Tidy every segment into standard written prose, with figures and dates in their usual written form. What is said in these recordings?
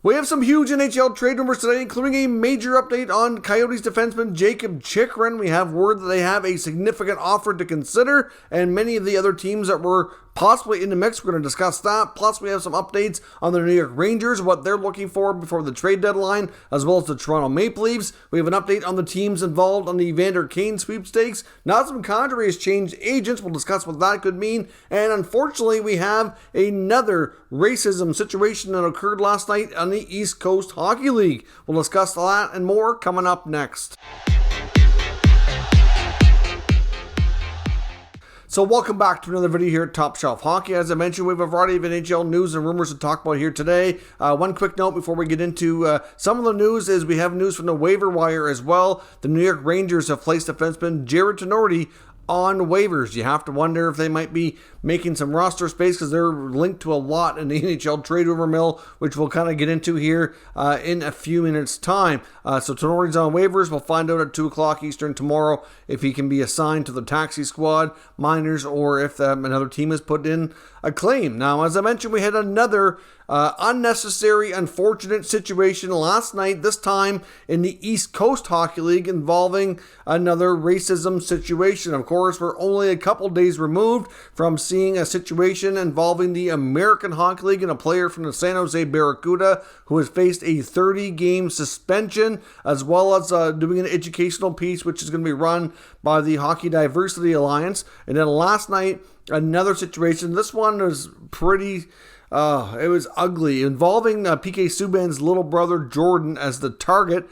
We have some huge NHL trade rumors today, including a major update on Coyotes defenseman Jakob Chychrun. We have word that they have a significant offer to consider, and many of the other teams that were possibly in the mix. We're going to discuss that. Plus, we have some updates on the New York Rangers, what they're looking for before the trade deadline, as well as the Toronto Maple Leafs. We have an update on the teams involved on the Evander Kane sweepstakes. Nazem Kadri has changed agents. We'll discuss what that could mean. And unfortunately, we have another racism situation that occurred last night on the East Coast Hockey League. We'll discuss that and more coming up next. So welcome back to another video here at Top Shelf Hockey. As I mentioned, we have a variety of NHL news and rumors to talk about here today. One quick note before we get into some of the news is we have news from the waiver wire as well. The New York Rangers have placed defenseman Jerard Tinordi on waivers. You have to wonder if they might be making some roster space because they're linked to a lot in the NHL trade rumor mill, which we'll kind of get into here in a few minutes time. So Tinordi's on waivers. We'll find out at 2 o'clock Eastern tomorrow if he can be assigned to the taxi squad, minors, or if another team has put in a claim. Now, as I mentioned, we had another unnecessary, unfortunate situation last night, this time in the East Coast Hockey League involving another racism situation. Of course, we're only a couple days removed from seeing a situation involving the American Hockey League and a player from the San Jose Barracuda who has faced a 30-game suspension, as well as doing an educational piece, which is going to be run by the Hockey Diversity Alliance. And then last night, another situation. This one was pretty... it was ugly, involving PK Subban's little brother Jordan as the target.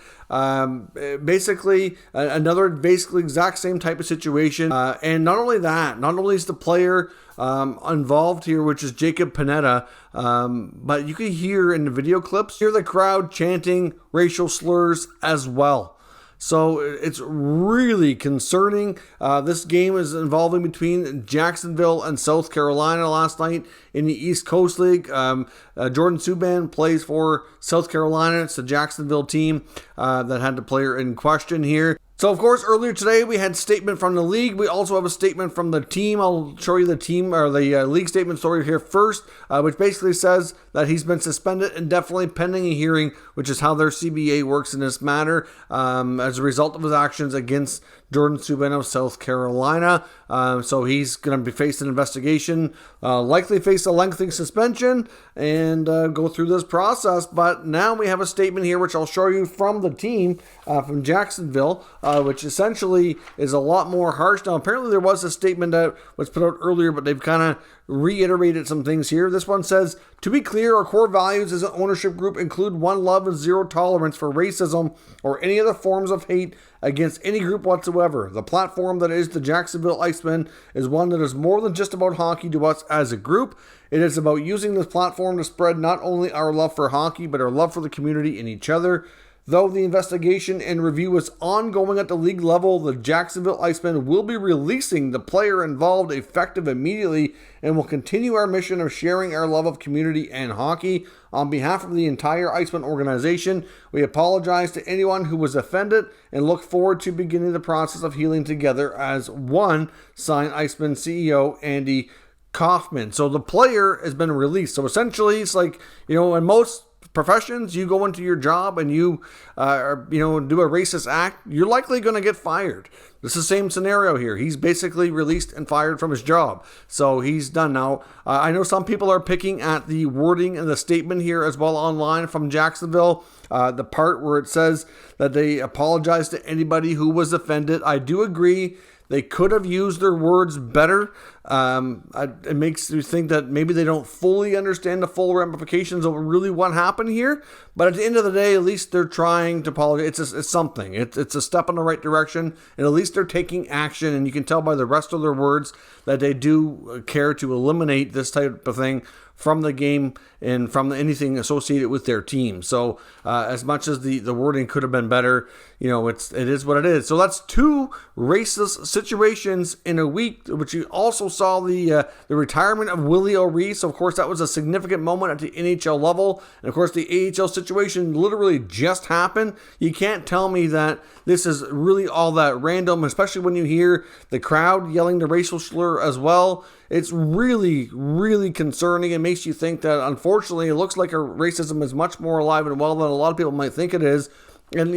Basically exact same type of situation. And not only that, not only is the player involved here, which is Jacob Panetta, but you can hear in the video clips, hear the crowd chanting racial slurs as well. So it's really concerning. This game is involving between Jacksonville and South Carolina last night in the East Coast League. Jordan Subban plays for South Carolina. It's the Jacksonville team that had the player in question here. So, of course, earlier today we had a statement from the league. We also have a statement from the team. I'll show you the team or the league statement story here first, which basically says that he's been suspended indefinitely pending a hearing, which is how their CBA works in this matter, as a result of his actions against Jordan Subban of South Carolina. So he's going to be facing an investigation, likely face a lengthy suspension, and go through this process. But now we have a statement here, which I'll show you from the team from Jacksonville, which essentially is a lot more harsh. Now, apparently there was a statement that was put out earlier, but they've kind of reiterated some things here. This one says, to be clear, our core values as an ownership group include one love and zero tolerance for racism or any other forms of hate against any group whatsoever. The platform that is the Jacksonville Icemen is one that is more than just about hockey to us as a group. It is about using this platform to spread not only our love for hockey, but our love for the community and each other. Though the investigation and review is ongoing at the league level, the Jacksonville Icemen will be releasing the player involved effective immediately and will continue our mission of sharing our love of community and hockey. On behalf of the entire Iceman organization, we apologize to anyone who was offended and look forward to beginning the process of healing together as one, signed Iceman CEO Andy Kaufman. So the player has been released. So essentially, it's like, in most professions, you go into your job and you do a racist act, you're likely going to get fired. This is the same scenario here. He's basically released and fired from his job. So he's done now. I know some people are picking at the wording in the statement here as well online from Jacksonville. The part where it says that they apologize to anybody who was offended. I do agree. They could have used their words better. It makes you think that maybe they don't fully understand the full ramifications of really what happened here. But at the end of the day, at least they're trying to apologize. It's something. It's a step in the right direction. And at least they're taking action. And you can tell by the rest of their words that they do care to eliminate this type of thing from the game and from anything associated with their team. So as much as the wording could have been better, it is what it is. So that's two racist situations in a week, which you also saw the retirement of Willie O'Ree. So of course that was a significant moment at the NHL level. And of course the AHL situation literally just happened. You can't tell me that this is really all that random, especially when you hear the crowd yelling the racial slur as well. It's really, really concerning. It makes you think that, unfortunately, unfortunately, it looks like our racism is much more alive and well than a lot of people might think it is. And,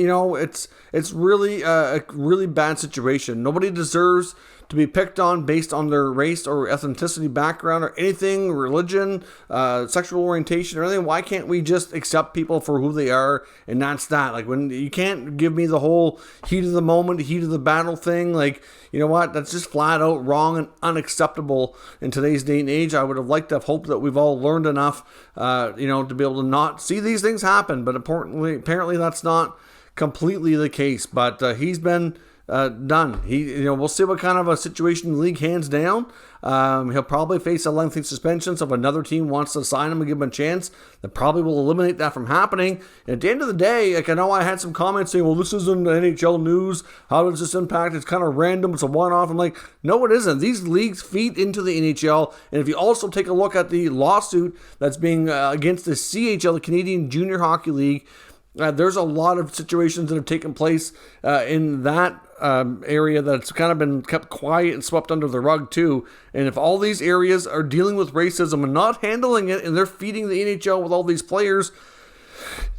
it's really a really bad situation. Nobody deserves to be picked on based on their race or ethnicity background or anything, religion, sexual orientation or anything. Why can't we just accept people for who they are? And that's that. Like, when you can't give me the whole heat of the moment, heat of the battle thing. Like, you know what? That's just flat out wrong and unacceptable in today's day and age. I would have liked to have hoped that we've all learned enough, to be able to not see these things happen. But apparently that's not completely the case. But he's been done. We'll see what kind of a situation the league hands down. He'll probably face a lengthy suspension, so if another team wants to sign him and give him a chance, that probably will eliminate that from happening. And at the end of the day, like, I know I had some comments saying, well, this isn't NHL news. How does this impact? It's kind of random. It's a one-off. I'm like, no, it isn't. These leagues feed into the NHL. And if you also take a look at the lawsuit that's being against the CHL, the Canadian Junior Hockey League, there's a lot of situations that have taken place in that area that's kind of been kept quiet and swept under the rug too. And if all these areas are dealing with racism and not handling it, and they're feeding the NHL with all these players,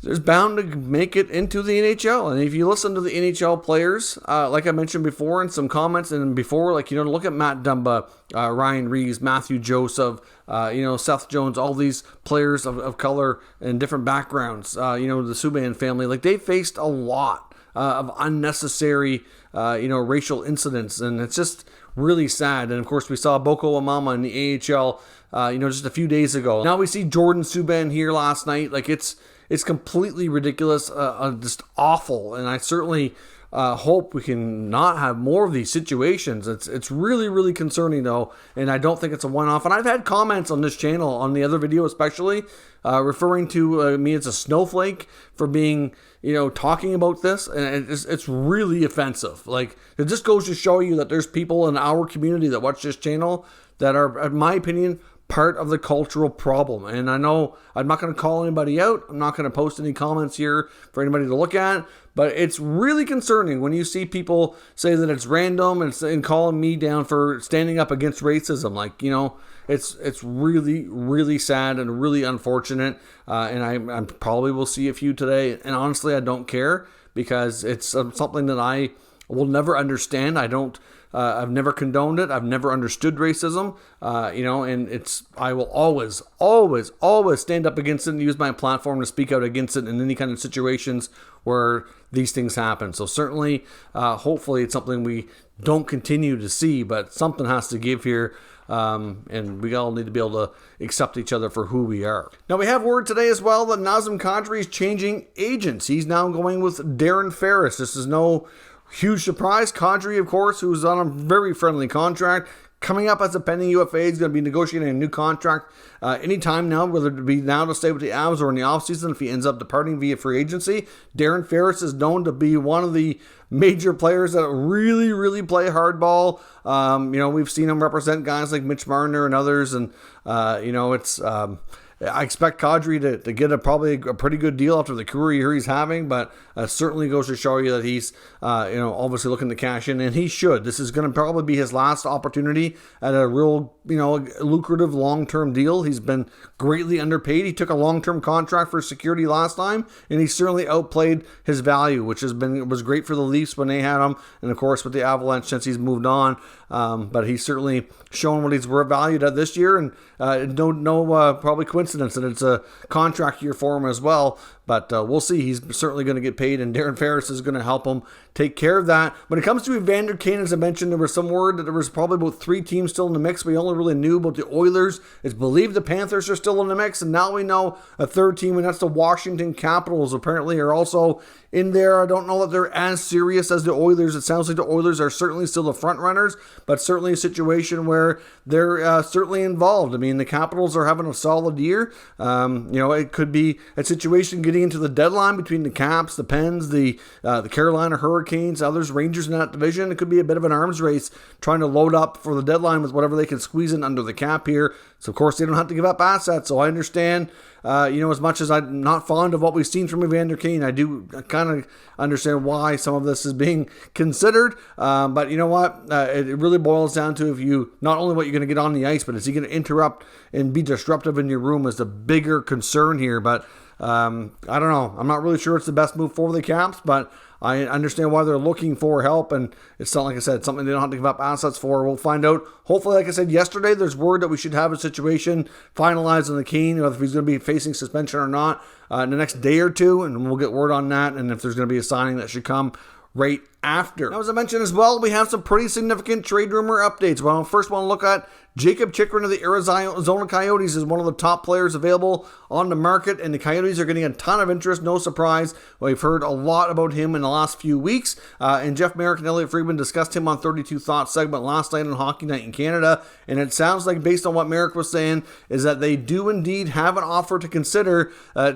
there's bound to make it into the NHL. And if you listen to the NHL players, like I mentioned before in some comments and before, look at Matt Dumba, Ryan Reeves, Matthew Joseph, Seth Jones, all these players of color and different backgrounds, the Subban family, like, they faced a lot of unnecessary, racial incidents, and it's just really sad. And of course, we saw Boko Amama in the AHL, just a few days ago. Now we see Jordan Subban here last night. Like, it's completely ridiculous, just awful. And I certainly hope we can not have more of these situations. It's really, really concerning though, and I don't think it's a one-off. And I've had comments on this channel, on the other video especially, referring to me as a snowflake for being, talking about this, and it's really offensive. Like, it just goes to show you that there's people in our community that watch this channel that are, in my opinion, part of the cultural problem. And I know I'm not going to call anybody out. I'm not going to post any comments here for anybody to look at. But it's really concerning when you see people say that it's random and calling me down for standing up against racism. Like, it's really, really sad and really unfortunate. And I probably will see a few today. And honestly, I don't care, because it's something that I will never understand. I've never condoned it. I've never understood racism, and I will always, always, always stand up against it and use my platform to speak out against it in any kind of situations where these things happen. So certainly, hopefully it's something we don't continue to see, but something has to give here. And we all need to be able to accept each other for who we are. Now, we have word today as well that Nazem Kadri is changing agents. He's now going with Darren Ferris. This is no huge surprise. Kadri, of course, who's on a very friendly contract, coming up as a pending UFA, is going to be negotiating a new contract anytime now, whether it be now to stay with the Avs or in the offseason if he ends up departing via free agency. Darren Ferris is known to be one of the major players that really, really play hardball. We've seen him represent guys like Mitch Marner and others, and I expect Kadri to get probably a pretty good deal after the career he's having, but certainly goes to show you that he's, obviously looking to cash in, and he should. This is going to probably be his last opportunity at a real, lucrative long-term deal. He's been greatly underpaid. He took a long-term contract for security last time, and he certainly outplayed his value, which was great for the Leafs when they had him, and of course with the Avalanche since he's moved on. But he's certainly shown what he's valued at this year, and probably coincidence that it's a contract year for him as well. But we'll see. He's certainly going to get paid, and Darren Ferris is going to help him take care of that. When it comes to Evander Kane, as I mentioned, there was some word that there was probably about 3 teams still in the mix. We only really knew about the Oilers. It's believed the Panthers are still in the mix, and now we know a third team, and that's the Washington Capitals apparently are also in there. I don't know that they're as serious as the Oilers. It sounds like the Oilers are certainly still the front runners, but certainly a situation where they're certainly involved. I mean, the Capitals are having a solid year. It could be a situation getting heading into the deadline between the Caps, the Pens, the Carolina Hurricanes, others, Rangers in that division. It could be a bit of an arms race trying to load up for the deadline with whatever they can squeeze in under the cap here. So, of course, they don't have to give up assets. So I understand, as much as I'm not fond of what we've seen from Evander Kane, I do kind of understand why some of this is being considered. But you know what? It really boils down to if you, not only what you're going to get on the ice, but is he going to interrupt and be disruptive in your room is the bigger concern here. But I don't know. I'm not really sure it's the best move for the Caps, but I understand why they're looking for help, and it's not, like I said, something they don't have to give up assets for. We'll find out. Hopefully, like I said yesterday, there's word that we should have a situation finalized on the Kane, whether he's going to be facing suspension or not, in the next day or two, and we'll get word on that, and if there's going to be a signing that should come right after. Now, as I mentioned as well, we have some pretty significant trade rumor updates. Well, first, I want to look at Chychrun of the Arizona Coyotes is one of the top players available on the market, and the Coyotes are getting a ton of interest. No surprise. We've heard a lot about him in the last few weeks, and Jeff Merrick and Elliot Friedman discussed him on 32 Thoughts segment last night on Hockey Night in Canada, and it sounds like, based on what Merrick was saying, is that they do indeed have an offer to consider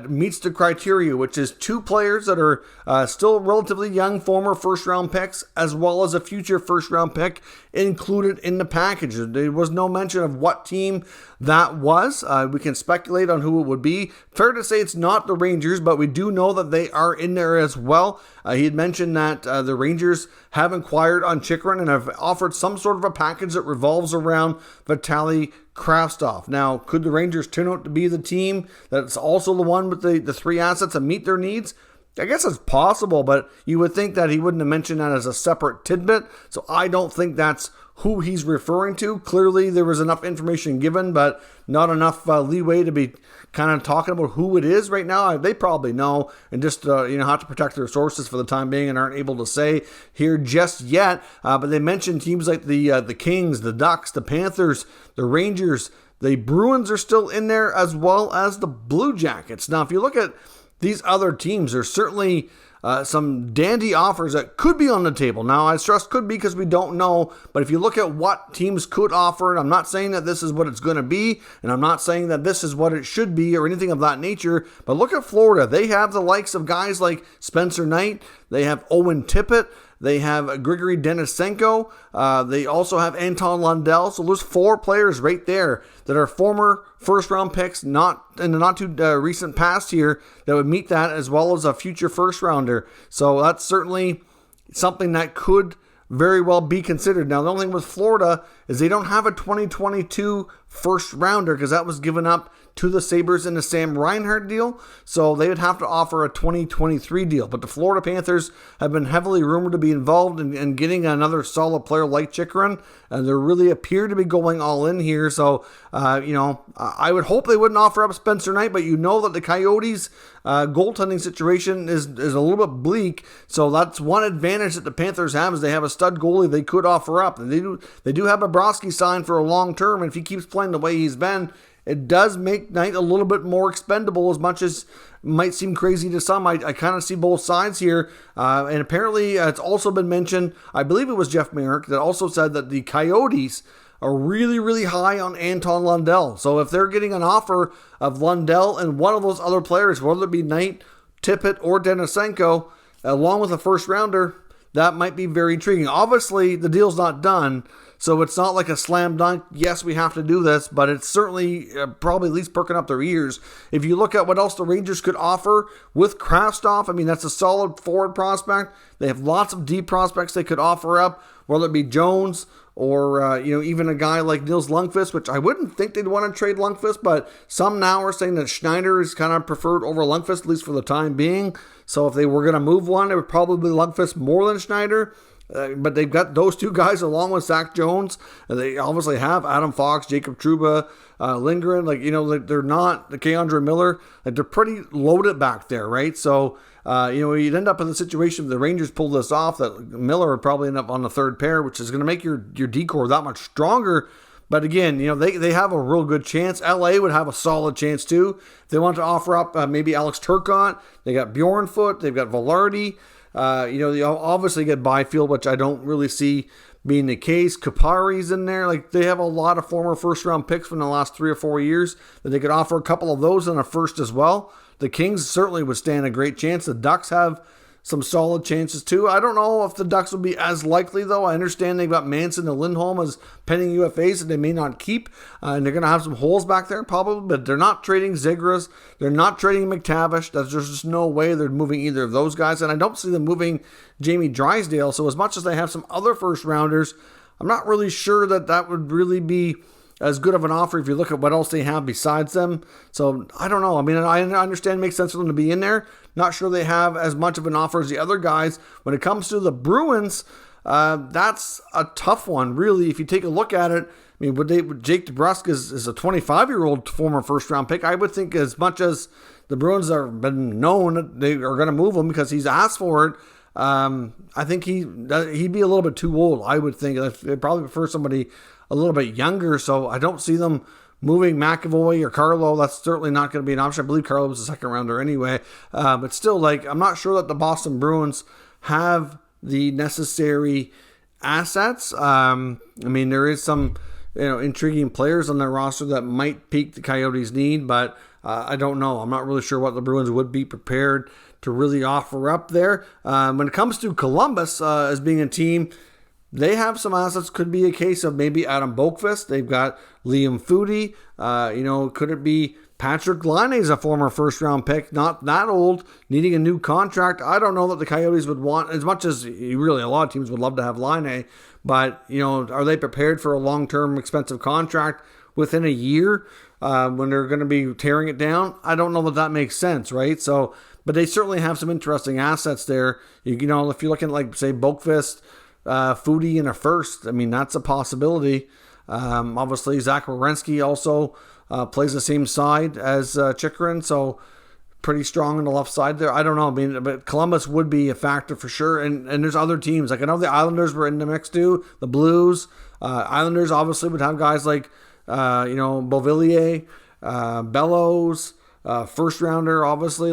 meets the criteria, which is 2 players that are still relatively young, former first-round picks, as well as a future first-round pick included in the package. There was no mention of what team that was. We can speculate on who it would be. Fair to say it's not the Rangers, but we do know that they are in there as well. He had mentioned that the Rangers have inquired on Chychrun and have offered some sort of a package that revolves around Vitaly Kravtsov. Now, could the Rangers turn out to be the team that's also the one with the 3 assets that meet their needs? I guess it's possible, but you would think that he wouldn't have mentioned that as a separate tidbit, so I don't think that's who he's referring to. Clearly, there was enough information given, but not enough leeway to be kind of talking about who it is right now. They probably know and just have to protect their sources for the time being and aren't able to say here just yet. But they mentioned teams like the Kings, the Ducks, the Panthers, the Rangers, the Bruins are still in there, as well as the Blue Jackets. Now, if you look at these other teams, there's certainly some dandy offers that could be on the table. Now, I stress could be because we don't know, but if you look at what teams could offer, and I'm not saying that this is what it's going to be, and I'm not saying that this is what it should be or anything of that nature, but look at Florida. They have the likes of guys like Spencer Knight. They have Owen Tippett. They have Grigory Denisenko. They also have Anton Lundell. So there's 4 players right there that are former first-round picks, not in the not-too-recent past here, that would meet that, as well as a future first-rounder. So that's certainly something that could very well be considered. Now, the only thing with Florida is they don't have a 2022 first-rounder because that was given up to the Sabres in the Sam Reinhart deal, so they would have to offer a 2023 deal. But the Florida Panthers have been heavily rumored to be involved in getting another solid player like Chychrun, and they really appear to be going all in here. So, I would hope they wouldn't offer up Spencer Knight, but you know that the Coyotes' goaltending situation is a little bit bleak, so that's one advantage that the Panthers have, is they have a stud goalie they could offer up. And they do have Bobrovsky signed for a long term, and if he keeps playing the way he's been, it does make Knight a little bit more expendable, as much as it might seem crazy to some. I kind of see both sides here. And apparently it's also been mentioned, I believe it was Jeff Merrick, that also said that the Coyotes are really, really high on Anton Lundell. So if they're getting an offer of Lundell and one of those other players, whether it be Knight, Tippett, or Denisenko, along with a first rounder, that might be very intriguing. Obviously, the deal's not done, so it's not like a slam dunk, yes, we have to do this, but it's certainly probably at least perking up their ears. If you look at what else the Rangers could offer with Kravtsov, I mean, that's a solid forward prospect. They have lots of deep prospects they could offer up, whether it be Jones or even a guy like Nils Lundqvist, which I wouldn't think they'd want to trade Lundqvist, but some now are saying that Schneider is kind of preferred over Lundqvist, at least for the time being. So if they were going to move one, it would probably be Lundqvist more than Schneider. But they've got those 2 guys along with Zach Jones. They obviously have Adam Fox, Jacob Trouba, Lindgren. They're not the Keandre Miller. They're pretty loaded back there, right? So, you'd end up in the situation if the Rangers pull this off, that Miller would probably end up on the 3rd pair, which is going to make your D-core that much stronger. But again, they have a real good chance. LA would have a solid chance too. If they want to offer up maybe Alex Turcotte, they got Bjornfoot, they've got Velarde. They obviously get Byfield, which I don't really see being the case. Kupari's in there. They have a lot of former first-round picks from the last 3 or 4 years that they could offer a couple of those in a first as well. The Kings certainly would stand a great chance. The Ducks have some solid chances too. I don't know if the Ducks will be as likely though. I understand they've got Manson and Lindholm as pending UFAs that they may not keep, and they're going to have some holes back there probably, but they're not trading Zegras. They're not trading McTavish. There's just no way they're moving either of those guys, and I don't see them moving Jamie Drysdale. So as much as they have some other first rounders, I'm not really sure that would really be as good of an offer if you look at what else they have besides them. So I don't know. I mean, I understand it makes sense for them to be in there. Not sure they have as much of an offer as the other guys. When it comes to the Bruins, that's a tough one, really. If you take a look at it, I mean, Jake Debrusk is a 25-year-old former first-round pick. I would think as much as the Bruins have been known, they are going to move him because he's asked for it. I think he'd be a little bit too old, I would think. They'd probably prefer somebody a little bit younger, so I don't see them moving McAvoy or Carlo. That's certainly not going to be an option. I believe Carlo was a second rounder anyway. But still, I'm not sure that the Boston Bruins have the necessary assets. I mean, there is some intriguing players on their roster that might pique the Coyotes' need, but I don't know. I'm not really sure what the Bruins would be prepared to really offer up there. When it comes to Columbus as being a team, they have some assets. Could be a case of maybe Adam Boqvist. They've got Liam Foudy. Could it be Patrick Laine's a former first-round pick, not that old, needing a new contract? I don't know that the Coyotes would want, as much as really a lot of teams would love to have Laine, but, are they prepared for a long-term expensive contract within a year when they're going to be tearing it down? I don't know that makes sense, right? So, but they certainly have some interesting assets there. If you're looking at, say, Boqvist, Foudy in a first, I mean, that's a possibility. Obviously, Zach Werenski also plays the same side as Chychrun, so pretty strong on the left side there. I don't know. I mean, but Columbus would be a factor for sure. And there's other teams. I know the Islanders were in the mix too. The Blues. Islanders obviously would have guys like, Beauvillier, Bellows, first rounder, obviously.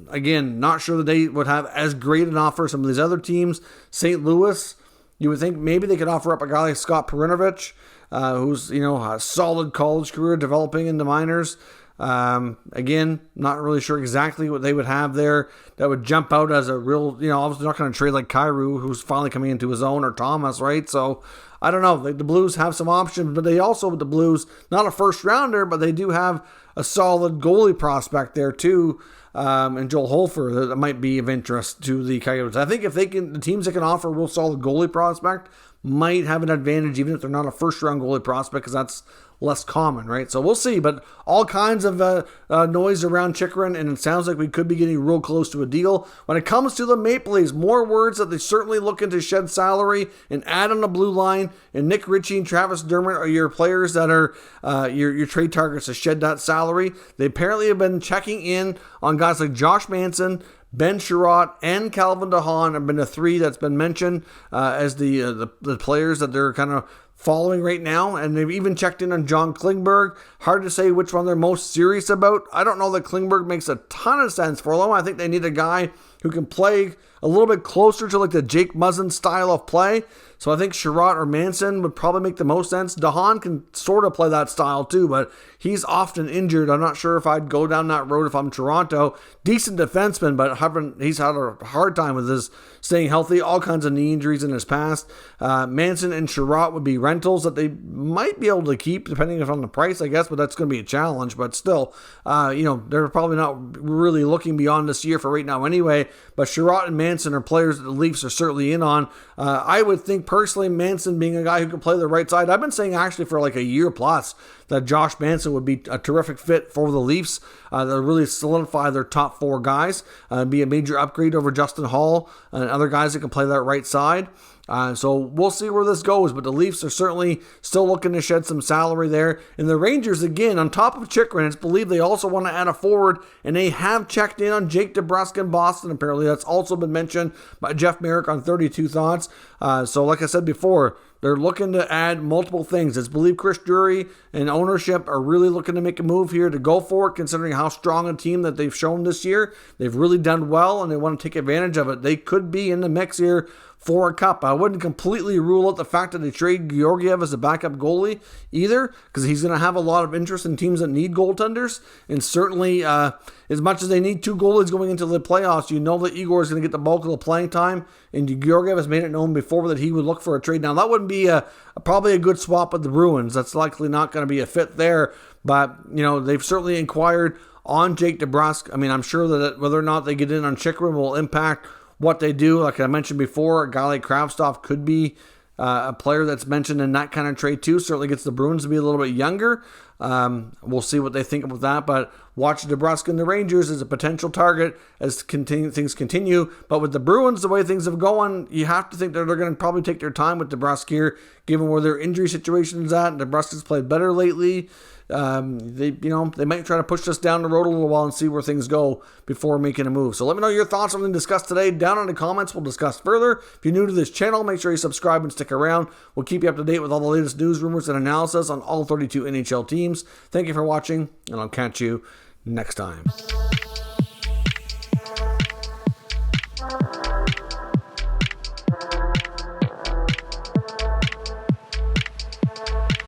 Again, not sure that they would have as great an offer as some of these other teams. St. Louis, you would think maybe they could offer up a guy like Scott Perinovich, who's, a solid college career developing in the minors. Again, not really sure exactly what they would have there that would jump out as a real, obviously not going to trade like Kyrou, who's finally coming into his own, or Thomas, right? So, I don't know. The Blues have some options, but they also, with the Blues, not a first rounder, but they do have a solid goalie prospect there too, and Joel Holfer that might be of interest to the Coyotes. I think if the teams that can offer a real solid goalie prospect might have an advantage, even if they're not a first-round goalie prospect, because that's less common, right? So we'll see, but all kinds of noise around Chychrun, and it sounds like we could be getting real close to a deal. When it comes to the Maple Leafs, more words that they're certainly looking to shed salary and add on the blue line, and Nick Ritchie and Travis Dermott are your players that are your trade targets to shed that salary. They apparently have been checking in on guys like Josh Manson, Ben Chiarot, and Calvin DeHaan have been the three that's been mentioned as the players that they're kind of following right now, and they've even checked in on John Klingberg. Hard to say which one they're most serious about. I don't know that Klingberg makes a ton of sense for them. I think they need a guy who can play a little bit closer to the Jake Muzzin style of play. So I think Chiarot or Manson would probably make the most sense. DeHaan can sort of play that style too, but he's often injured. I'm not sure if I'd go down that road if I'm Toronto. Decent defenseman, but he's had a hard time with his staying healthy. All kinds of knee injuries in his past. Manson and Chiarot would be rentals that they might be able to keep, depending on the price, I guess, but that's going to be a challenge. But still, they're probably not really looking beyond this year for right now anyway. But Chiarot and Manson are players that the Leafs are certainly in on. I would think personally, Manson being a guy who can play the right side. I've been saying actually for a year plus that Josh Manson would be a terrific fit for the Leafs. They'll really solidify their top four guys, be a major upgrade over Justin Hall and other guys that can play that right side. So we'll see where this goes, but the Leafs are certainly still looking to shed some salary there. And the Rangers, again, on top of Chychrun, it's believed they also want to add a forward, and they have checked in on Jake Debrusk in Boston. Apparently, that's also been mentioned by Jeff Merrick on 32 Thoughts. So like I said before, they're looking to add multiple things. It's believed Chris Drury and ownership are really looking to make a move here to go for it, considering how strong a team that they've shown this year. They've really done well, and they want to take advantage of it. They could be in the mix here for a cup. I wouldn't completely rule out the fact that they trade Georgiev as a backup goalie either, because he's going to have a lot of interest in teams that need goaltenders. And certainly, as much as they need 2 goalies going into the playoffs, you know that Igor is going to get the bulk of the playing time. And Georgiev has made it known before that he would look for a trade. Now, that wouldn't be probably a good swap with the Bruins. That's likely not going to be a fit there. But, they've certainly inquired on Jake Debrusk. I mean, I'm sure that whether or not they get in on Chychrun will impact what they do. Like I mentioned before, a guy like Kravtsov could be a player that's mentioned in that kind of trade too. Certainly gets the Bruins to be a little bit younger. We'll see what they think about that. But watch Debrusk and the Rangers as a potential target as things continue. But with the Bruins, the way things have gone, you have to think that they're going to probably take their time with Debrusk here, given where their injury situation is at. Debrusk has played better lately. They might try to push us down the road a little while and see where things go before making a move. So let me know your thoughts on what we discussed today down in the comments. We'll discuss further. If you're new to this channel, make sure you subscribe and stick around. We'll keep you up to date with all the latest news, rumors, and analysis on all 32 NHL teams. Thank you for watching, and I'll catch you next time.